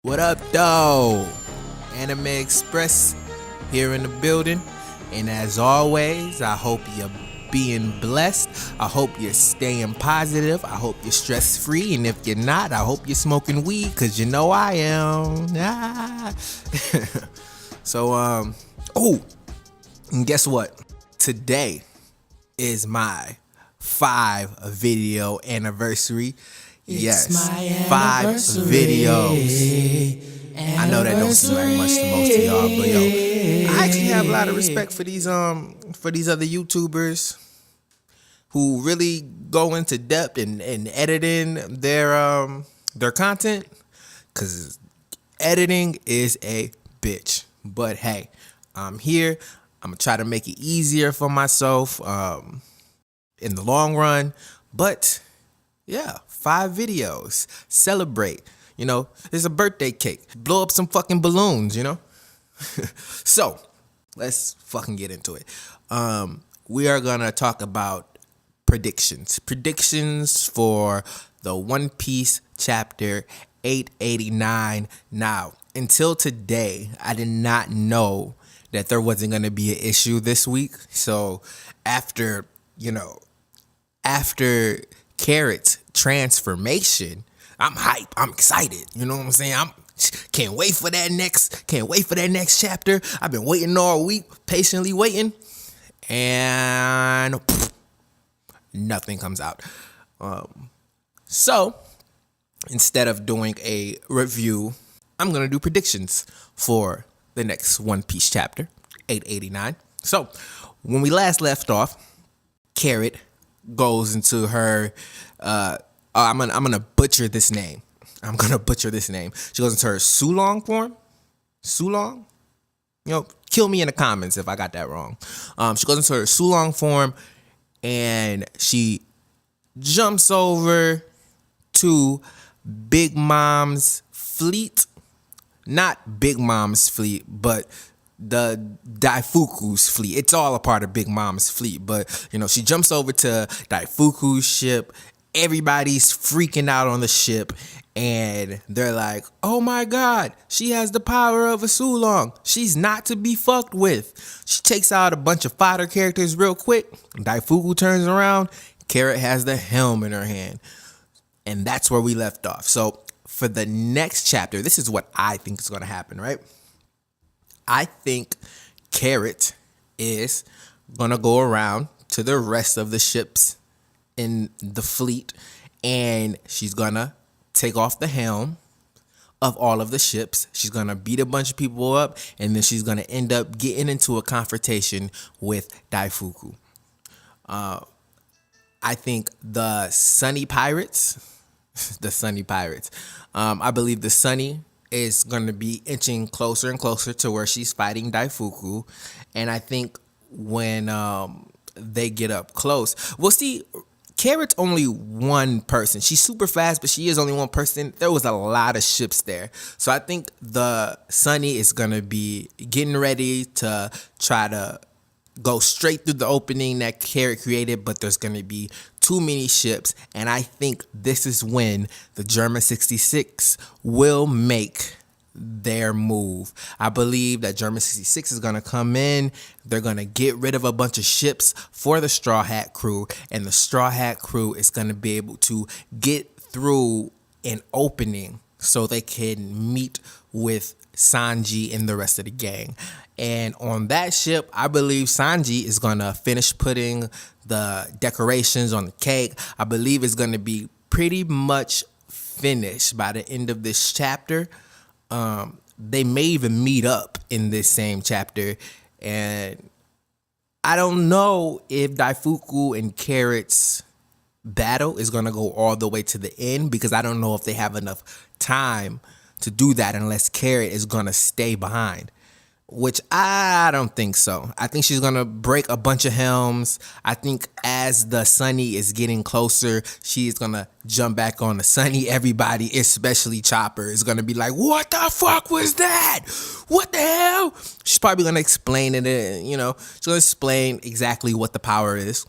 What up, though? Anime Express here in the building. And as always, I hope you're being blessed. I hope you're staying positive. I hope you're stress free. And if you're not, I hope you're smoking weed, because you know I am. So, and guess what? Today is my 5-video anniversary. Yes, 5 videos. I know that don't seem like much to most of y'all, but yo, I actually have a lot of respect for these other YouTubers who really go into depth in editing their content, cause editing is a bitch. But hey, I'm here. I'm gonna try to make it easier for myself in the long run. But yeah, 5 videos. Celebrate. You know, it's a birthday cake. Blow up some fucking balloons, you know? So, let's fucking get into it. We are gonna talk about predictions. Predictions for the One Piece chapter 889. Now, until today, I did not know that there wasn't gonna be an issue this week. So, after Carrot's transformation, I'm hype. I'm excited. You know what I'm saying? Can't wait for that next chapter. I've been waiting all week, patiently waiting, and nothing comes out. So instead of doing a review, I'm gonna do predictions for the next One Piece chapter 889. So when we last left off, Carrot goes into her I'm gonna butcher this name. She goes into her Sulong form. Sulong? You know, kill me in the comments if I got that wrong. She goes into her Sulong form and she jumps over to Big Mom's fleet. Not Big Mom's fleet, but the Daifuku's fleet. It's all a part of Big Mom's fleet, but you know, she jumps over to Daifuku's ship. Everybody's freaking out on the ship, and they're like, oh my god, she has the power of a Sulong. She's not to be fucked with. She takes out a bunch of fodder characters real quick. Daifuku turns around. Carrot has the helm in her hand. And that's where we left off. So for the next chapter, this is what I think is going to happen, right? I think Carrot is going to go around to the rest of the ships in the fleet, and she's gonna take off the helm of all of the ships. She's gonna beat a bunch of people up, and then she's gonna end up getting into a confrontation with Daifuku. I think the Sunny Pirates, I believe the Sunny is gonna be inching closer and closer to where she's fighting Daifuku, and I think when they get up close, we'll see. Carrot's only one person. She's super fast, but she is only one person. There was a lot of ships there. So I think the Sunny is going to be getting ready to try to go straight through the opening that Carrot created, but there's going to be too many ships. And I think this is when the German 66 will make their move. I believe that German 66 is going to come in. They're going to get rid of a bunch of ships for the Straw Hat crew, and the Straw Hat crew is going to be able to get through an opening so they can meet with Sanji and the rest of the gang. And on that ship, I believe Sanji is going to finish putting the decorations on the cake. I believe it's going to be pretty much finished by the end of this chapter. They may even meet up in this same chapter, and I don't know if Daifuku and Carrot's battle is going to go all the way to the end, because I don't know if they have enough time to do that unless Carrot is going to stay behind. which I don't think so. I think she's going to break a bunch of helms. I think as the Sunny is getting closer, she's going to jump back on the Sunny. Everybody, especially Chopper, is going to be like, what the fuck was that? What the hell? She's probably going to explain it, she's going to explain exactly what the power is.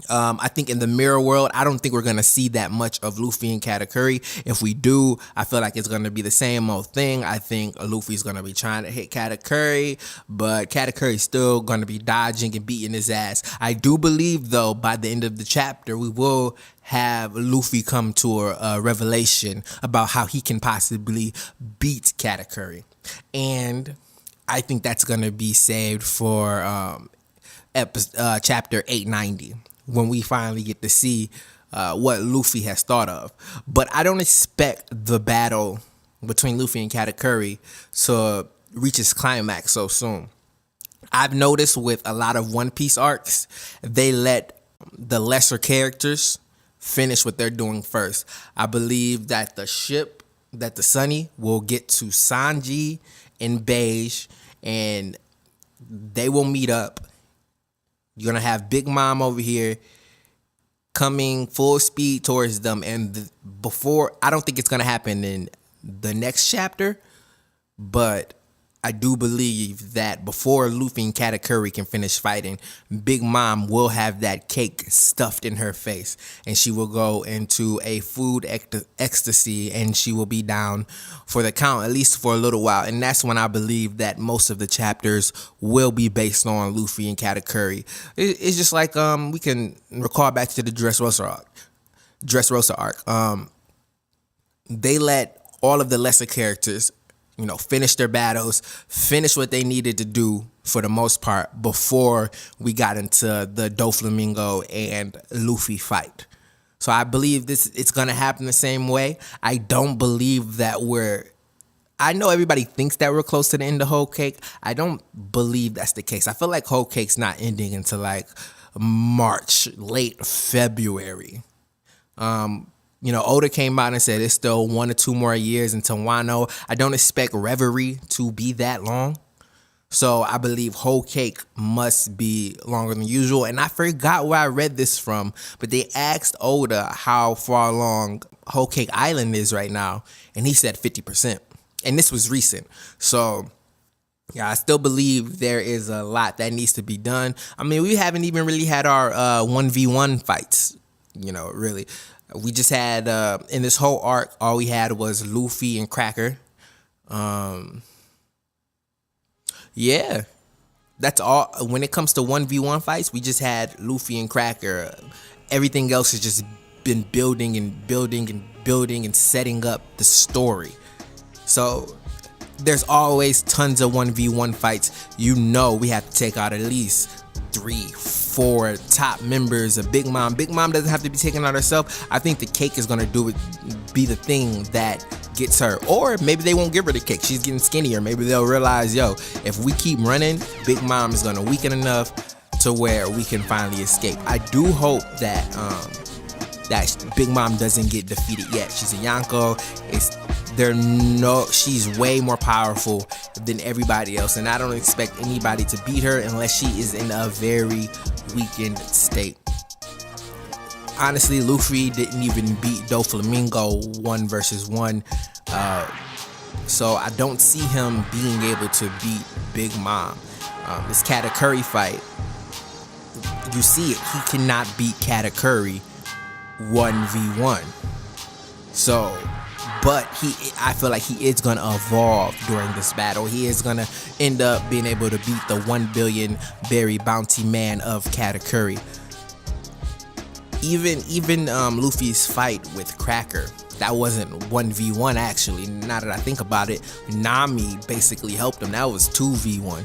I think in the mirror world, I don't think we're gonna see that much of Luffy and Katakuri. If we do, I feel like it's gonna be the same old thing. I think Luffy's gonna be trying to hit Katakuri, but Katakuri's still gonna be dodging and beating his ass. I do believe, though, by the end of the chapter, we will have Luffy come to a revelation about how he can possibly beat Katakuri, and I think that's gonna be saved for chapter 890, when we finally get to see what Luffy has thought of. But I don't expect the battle between Luffy and Katakuri to reach its climax so soon. I've noticed with a lot of One Piece arcs, they let the lesser characters finish what they're doing first. I believe that the Sunny will get to Sanji and Beige, and they will meet up. You're going to have Big Mom over here coming full speed towards them. And I don't think it's going to happen in the next chapter, but I do believe that before Luffy and Katakuri can finish fighting, Big Mom will have that cake stuffed in her face, and she will go into a food ecstasy, and she will be down for the count, at least for a little while. And that's when I believe that most of the chapters will be based on Luffy and Katakuri. It's just like we can recall back to the Dressrosa arc. They let all of the lesser characters finish their battles, finish what they needed to do for the most part before we got into the Doflamingo and Luffy fight. So I believe it's going to happen the same way. I don't believe that I know everybody thinks that we're close to the end of Whole Cake. I don't believe that's the case. I feel like Whole Cake's not ending until like March, late February. Oda came out and said it's still 1 or 2 more years until Wano. I don't expect Reverie to be that long. So I believe Whole Cake must be longer than usual. And I forgot where I read this from, but they asked Oda how far along Whole Cake Island is right now, and he said 50%. And this was recent. So yeah, I still believe there is a lot that needs to be done. I mean, we haven't even really had our 1v1 fights, really. We just had, in this whole arc, all we had was Luffy and Cracker. Yeah, that's all. When it comes to 1v1 fights, we just had Luffy and Cracker. Everything else has just been building and building and building and setting up the story. So there's always tons of 1v1 fights. We have to take out at least 3-4 top members of Big Mom. Big Mom doesn't have to be taken out herself. I think the cake is gonna be the thing that gets her. Or maybe they won't give her the cake. She's getting skinnier. Maybe they'll realize, if we keep running, Big Mom is gonna weaken enough to where we can finally escape. I do hope that that Big Mom doesn't get defeated yet. She's a Yonko. She's way more powerful than everybody else, and I don't expect anybody to beat her unless she is in a very weakened state. Honestly, Luffy didn't even beat Doflamingo 1 versus 1, so I don't see him being able to beat Big Mom. This Katakuri fight, you see it, he cannot beat Katakuri 1v1. So, but I feel like he is going to evolve during this battle. He is going to end up being able to beat the 1 billion berry bounty man of Katakuri. Even Luffy's fight with Cracker, that wasn't 1v1 actually. Now that I think about it, Nami basically helped him. That was 2v1,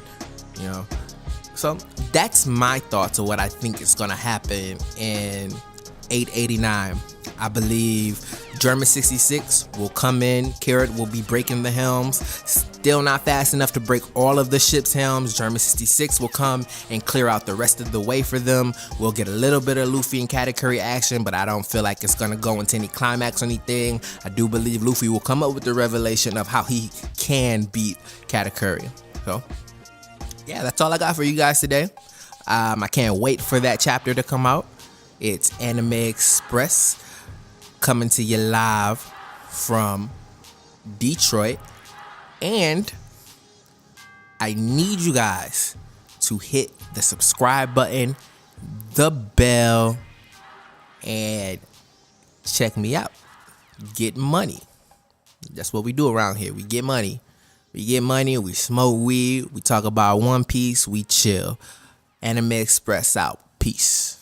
So that's my thoughts of what I think is going to happen in 889. I believe German 66 will come in. Carrot will be breaking the helms. Still not fast enough to break all of the ship's helms. German 66 will come and clear out the rest of the way for them. We'll get a little bit of Luffy and Katakuri action, but I don't feel like it's going to go into any climax or anything. I do believe Luffy will come up with the revelation of how he can beat Katakuri. So, yeah, that's all I got for you guys today. I can't wait for that chapter to come out. It's Anime Express coming to you live from Detroit. And I need you guys to hit the subscribe button the bell, and check me out. Get money. That's what we do around here. We get money. We get money. We smoke weed. We talk about One Piece. We chill. Anime Express out. Peace.